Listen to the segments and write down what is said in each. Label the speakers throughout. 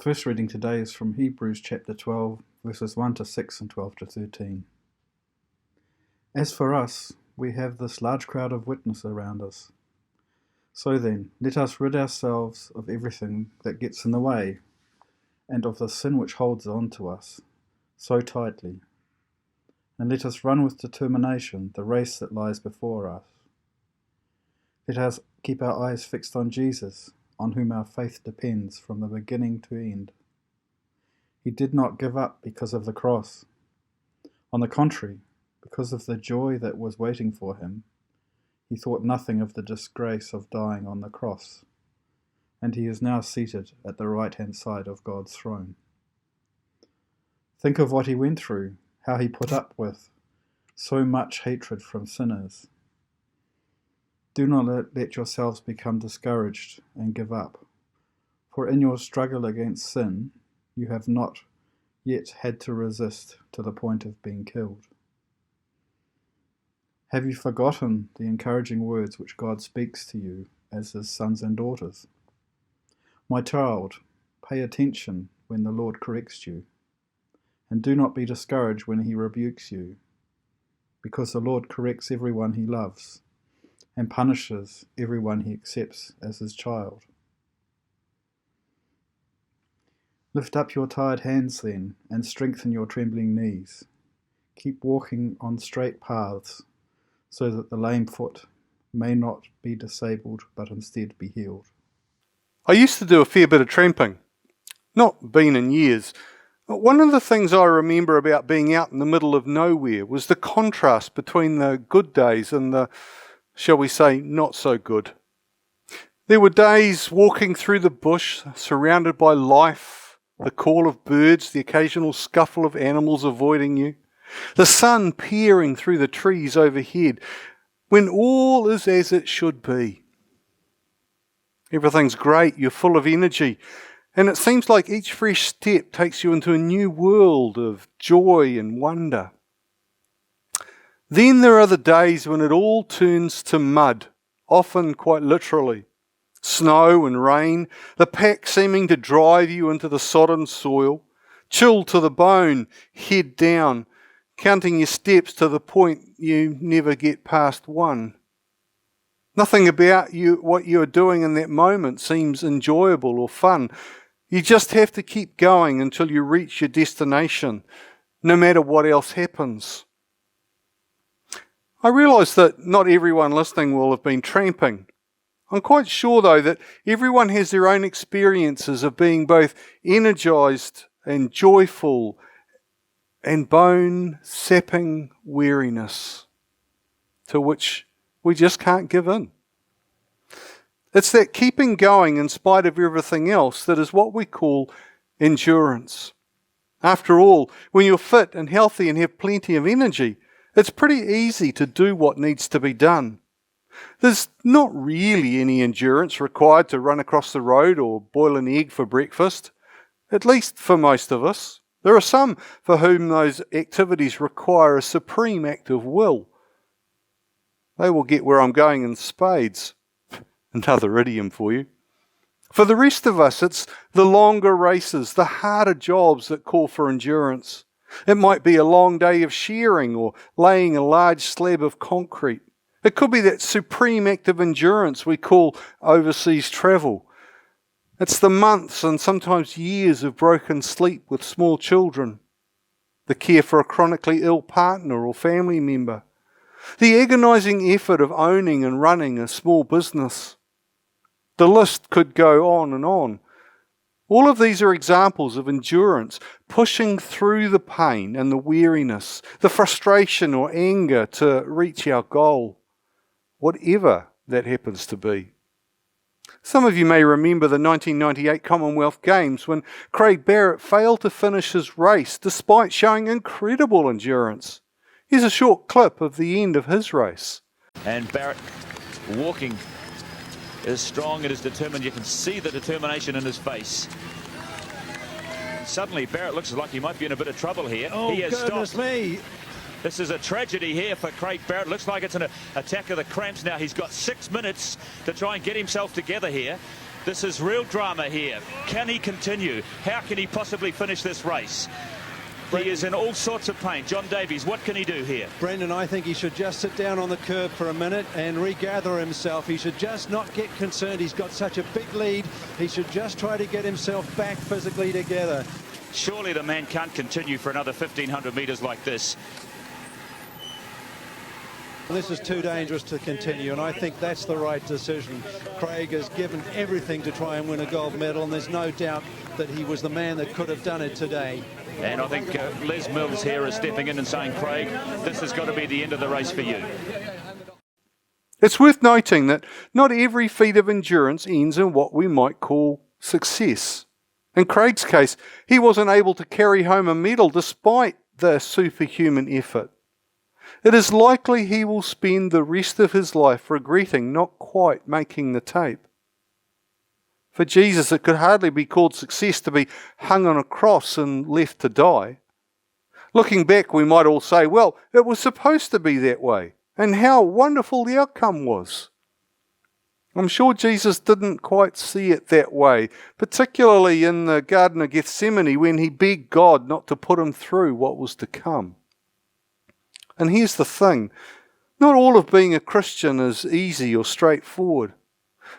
Speaker 1: first reading today is from Hebrews chapter 12, verses 1 to 6 and 12 to 13. As for us, we have this large crowd of witnesses around us. So then, let us rid ourselves of everything that gets in the way, and of the sin which holds on to us so tightly. And let us run with determination the race that lies before us. Let us keep our eyes fixed on Jesus, on whom our faith depends from the beginning to end. He did not give up because of the cross. On the contrary, because of the joy that was waiting for him, he thought nothing of the disgrace of dying on the cross, and he is now seated at the right-hand side of God's throne. Think of what he went through, how he put up with so much hatred from sinners. Do not let yourselves become discouraged and give up, for in your struggle against sin, you have not yet had to resist to the point of being killed. Have you forgotten the encouraging words which God speaks to you as his sons and daughters? My child, pay attention when the Lord corrects you, and do not be discouraged when he rebukes you, because the Lord corrects everyone he loves, and punishes everyone he accepts as his child. Lift up your tired hands then, and strengthen your trembling knees. Keep walking on straight paths, so that the lame foot may not be disabled, but instead be healed.
Speaker 2: I used to do a fair bit of tramping. Not been in years. But one of the things I remember about being out in the middle of nowhere was the contrast between the good days and the, shall we say, not so good. There were days walking through the bush, surrounded by life, the call of birds, the occasional scuffle of animals avoiding you, the sun peering through the trees overhead, when all is as it should be. Everything's great, you're full of energy, and it seems like each fresh step takes you into a new world of joy and wonder. Then there are the days when it all turns to mud, often quite literally. Snow and rain, the pack seeming to drive you into the sodden soil, chilled to the bone, head down, counting your steps to the point you never get past one. Nothing about you, what you are doing in that moment seems enjoyable or fun. You just have to keep going until you reach your destination, no matter what else happens. I realise that not everyone listening will have been tramping. I'm quite sure, though, that everyone has their own experiences of being both energised and joyful and bone-sapping weariness to which we just can't give in. It's that keeping going in spite of everything else that is what we call endurance. After all, when you're fit and healthy and have plenty of energy, it's pretty easy to do what needs to be done. There's not really any endurance required to run across the road or boil an egg for breakfast, at least for most of us. There are some for whom those activities require a supreme act of will. They will get where I'm going in spades. Another idiom for you. For the rest of us, it's the longer races, the harder jobs that call for endurance. It might be a long day of shearing or laying a large slab of concrete. It could be that supreme act of endurance we call overseas travel. It's the months and sometimes years of broken sleep with small children, the care for a chronically ill partner or family member, the agonising effort of owning and running a small business. The list could go on and on. All of these are examples of endurance, pushing through the pain and the weariness, the frustration or anger to reach our goal, whatever that happens to be. Some of you may remember the 1998 Commonwealth Games when Craig Barrett failed to finish his race despite showing incredible endurance. Here's a short clip of the end of his race.
Speaker 3: And Barrett walking is strong and is determined. You can see the determination in his face. Suddenly Barrett looks like he might be in a bit of trouble here.
Speaker 4: Oh,
Speaker 3: he has
Speaker 4: goodness
Speaker 3: stopped.
Speaker 4: me.
Speaker 3: This is a tragedy here for Craig Barrett. Looks like it's an attack of the cramps now. He's got 6 minutes to try and get himself together here. This is real drama here. Can he continue? How can he possibly finish this race? He is in all sorts of pain. John Davies, what can he do here?
Speaker 4: Brendan, I think he should just sit down on the curb for a minute and regather himself. He should just not get concerned. He's got such a big lead. He should just try to get himself back physically together.
Speaker 3: Surely the man can't continue for another 1,500 metres like this.
Speaker 4: This is too dangerous to continue, and I think that's the right decision. Craig has given everything to try and win a gold medal, and there's no doubt that he was the man that could have done it today.
Speaker 3: And I think Les Mills here is stepping in and saying, Craig, this has got to be the end of the race for you.
Speaker 2: It's worth noting that not every feat of endurance ends in what we might call success. In Craig's case, he wasn't able to carry home a medal despite the superhuman effort. It is likely he will spend the rest of his life regretting not quite making the tape. For Jesus, it could hardly be called success to be hung on a cross and left to die. Looking back, we might all say, well, it was supposed to be that way, and how wonderful the outcome was. I'm sure Jesus didn't quite see it that way, particularly in the Garden of Gethsemane when he begged God not to put him through what was to come. And here's the thing, not all of being a Christian is easy or straightforward.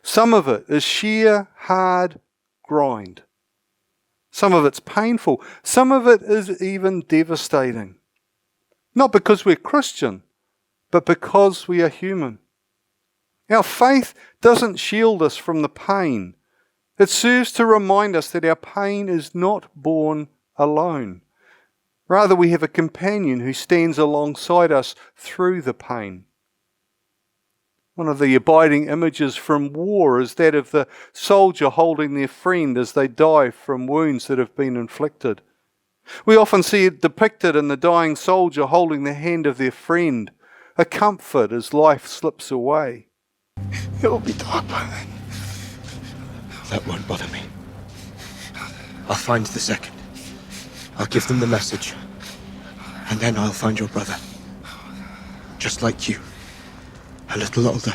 Speaker 2: Some of it is sheer hard grind. Some of it's painful. Some of it is even devastating. Not because we're Christian, but because we are human. Our faith doesn't shield us from the pain. It serves to remind us that our pain is not borne alone. Rather, we have a companion who stands alongside us through the pain. One of the abiding images from war is that of the soldier holding their friend as they die from wounds that have been inflicted. We often see it depicted in the dying soldier holding the hand of their friend, a comfort as life slips away.
Speaker 5: It'll be dark by then. That won't bother me. I'll find the second. I'll give them the message. And then I'll find your brother. Just like you. A little older.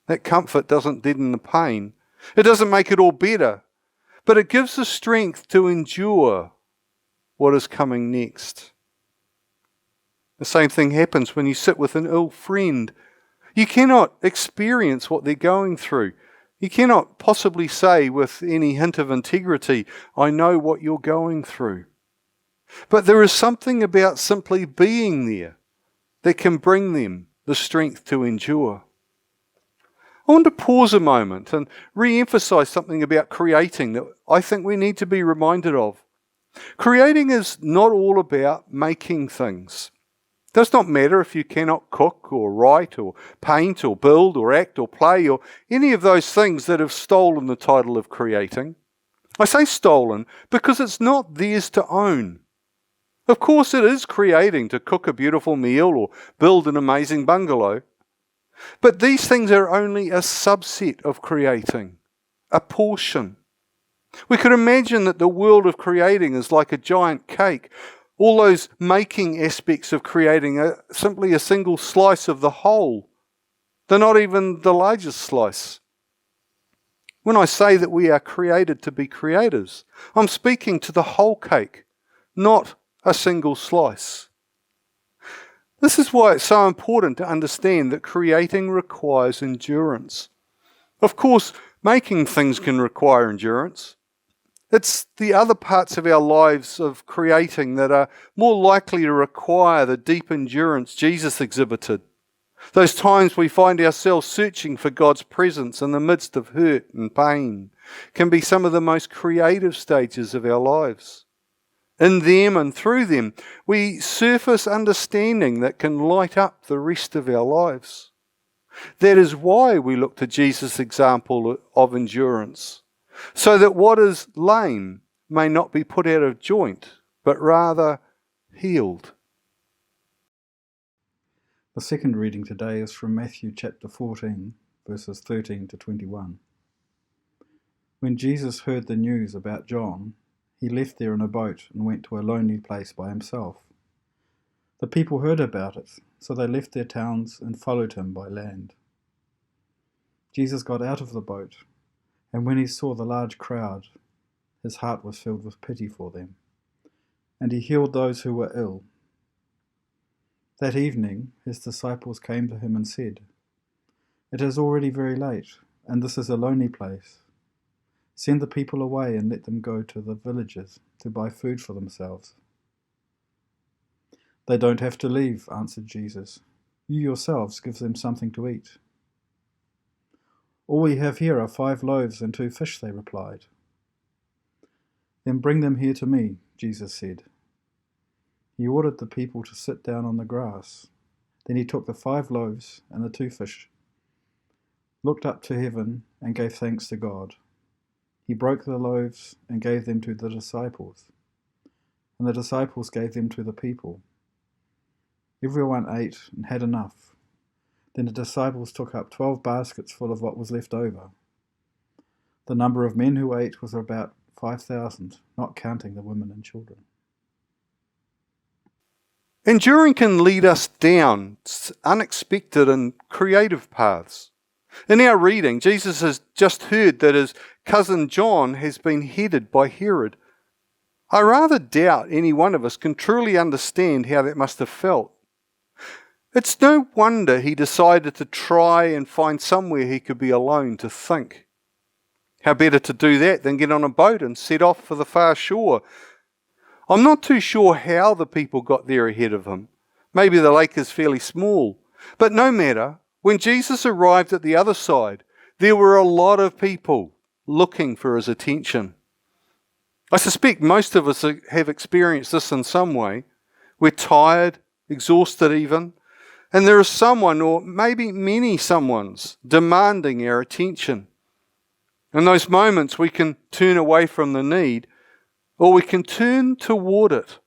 Speaker 2: That comfort doesn't deaden the pain. It doesn't make it all better. But it gives us strength to endure what is coming next. The same thing happens when you sit with an ill friend. You cannot experience what they're going through. You cannot possibly say with any hint of integrity, I know what you're going through. But there is something about simply being there that can bring them the strength to endure. I want to pause a moment and re-emphasize something about creating that I think we need to be reminded of. Creating is not all about making things. It does not matter if you cannot cook or write or paint or build or act or play or any of those things that have stolen the title of creating. I say stolen because it's not theirs to own. Of course it is creating to cook a beautiful meal or build an amazing bungalow. But these things are only a subset of creating, a portion. We could imagine that the world of creating is like a giant cake. All those making aspects of creating are simply a single slice of the whole. They're not even the largest slice. When I say that we are created to be creators, I'm speaking to the whole cake, not a single slice. This is why it's so important to understand that creating requires endurance. Of course, making things can require endurance. It's the other parts of our lives of creating that are more likely to require the deep endurance Jesus exhibited. Those times we find ourselves searching for God's presence in the midst of hurt and pain can be some of the most creative stages of our lives. In them and through them, we surface understanding that can light up the rest of our lives. That is why we look to Jesus' example of endurance, so that what is lame may not be put out of joint, but rather healed.
Speaker 1: The second reading today is from Matthew chapter 14, verses 13 to 21. When Jesus heard the news about John, he left there in a boat and went to a lonely place by himself. The people heard about it, so they left their towns and followed him by land. Jesus got out of the boat, and when he saw the large crowd, his heart was filled with pity for them, and he healed those who were ill. That evening his disciples came to him and said, "It is already very late, and this is a lonely place. Send the people away and let them go to the villages to buy food for themselves." "They don't have to leave," answered Jesus. "You yourselves give them something to eat." "All we have here are 5 loaves and 2 fish," they replied. "Then bring them here to me," Jesus said. He ordered the people to sit down on the grass. Then he took the 5 loaves and the 2 fish, looked up to heaven, and gave thanks to God. He broke the loaves and gave them to the disciples, and the disciples gave them to the people. Everyone ate and had enough. Then the disciples took up 12 baskets full of what was left over. The number of men who ate was about 5,000, not counting the women and children.
Speaker 2: Enduring can lead us down unexpected and creative paths. In our reading, Jesus has just heard that his cousin John has been headed by Herod. I rather doubt any one of us can truly understand how that must have felt. It's no wonder he decided to try and find somewhere he could be alone to think. How better to do that than get on a boat and set off for the far shore? I'm not too sure how the people got there ahead of him. Maybe the lake is fairly small. But no matter, when Jesus arrived at the other side, there were a lot of people looking for his attention. I suspect most of us have experienced this in some way. We're tired, exhausted even, and there is someone, or maybe many someones, demanding our attention. In those moments we can turn away from the need, or we can turn toward it.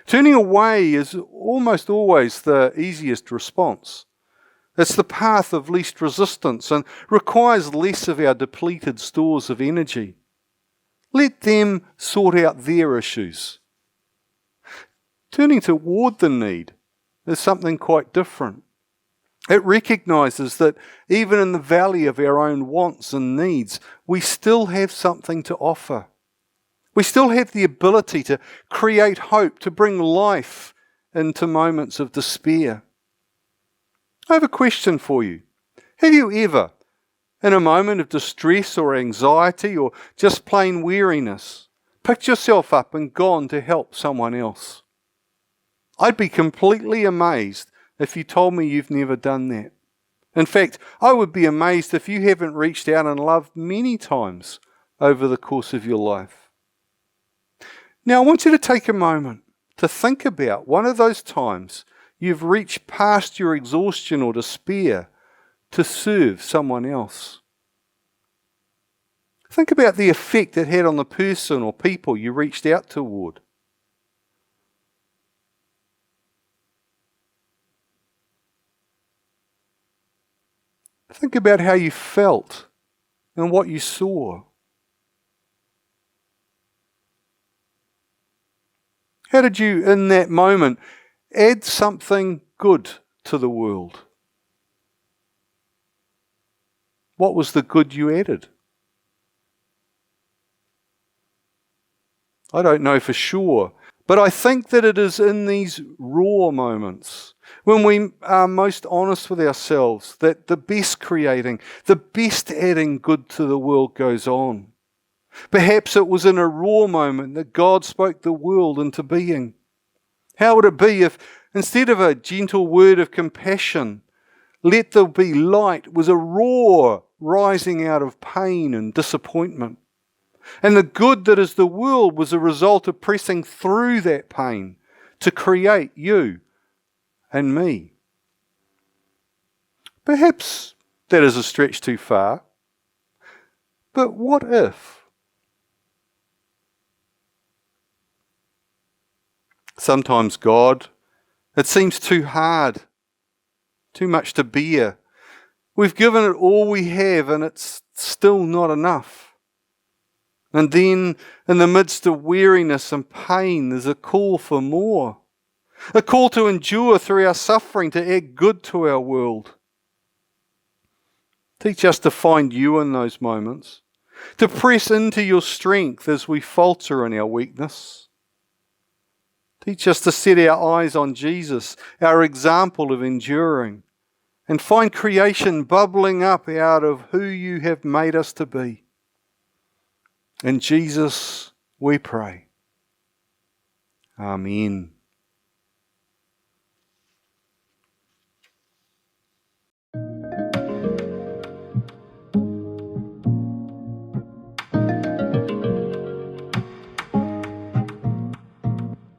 Speaker 2: Turning away is almost always the easiest response. It's the path of least resistance and requires less of our depleted stores of energy. Let them sort out their issues. Turning toward the need is something quite different. It recognises that even in the valley of our own wants and needs, we still have something to offer. We still have the ability to create hope, to bring life into moments of despair. I have a question for you. Have you ever, in a moment of distress or anxiety or just plain weariness, picked yourself up and gone to help someone else? I'd be completely amazed if you told me you've never done that. In fact, I would be amazed if you haven't reached out and loved many times over the course of your life. Now, I want you to take a moment to think about one of those times you've reached past your exhaustion or despair to serve someone else. Think about the effect it had on the person or people you reached out toward. Think about how you felt and what you saw. How did you, in that moment, add something good to the world? What was the good you added? I don't know for sure, but I think that it is in these raw moments, when we are most honest with ourselves, that the best creating, the best adding good to the world goes on. Perhaps it was in a raw moment that God spoke the world into being. How would it be if, instead of a gentle word of compassion, "Let there be light," was a roar rising out of pain and disappointment? And the good that is the world was a result of pressing through that pain to create you and me. Perhaps that is a stretch too far. But what if? Sometimes God, it seems too hard, too much to bear. We've given it all we have and it's still not enough. And then, in the midst of weariness and pain, there's a call for more. A call to endure through our suffering, to add good to our world. Teach us to find you in those moments, to press into your strength as we falter in our weakness. Teach us to set our eyes on Jesus, our example of enduring, and find creation bubbling up out of who you have made us to be. In Jesus we pray. Amen.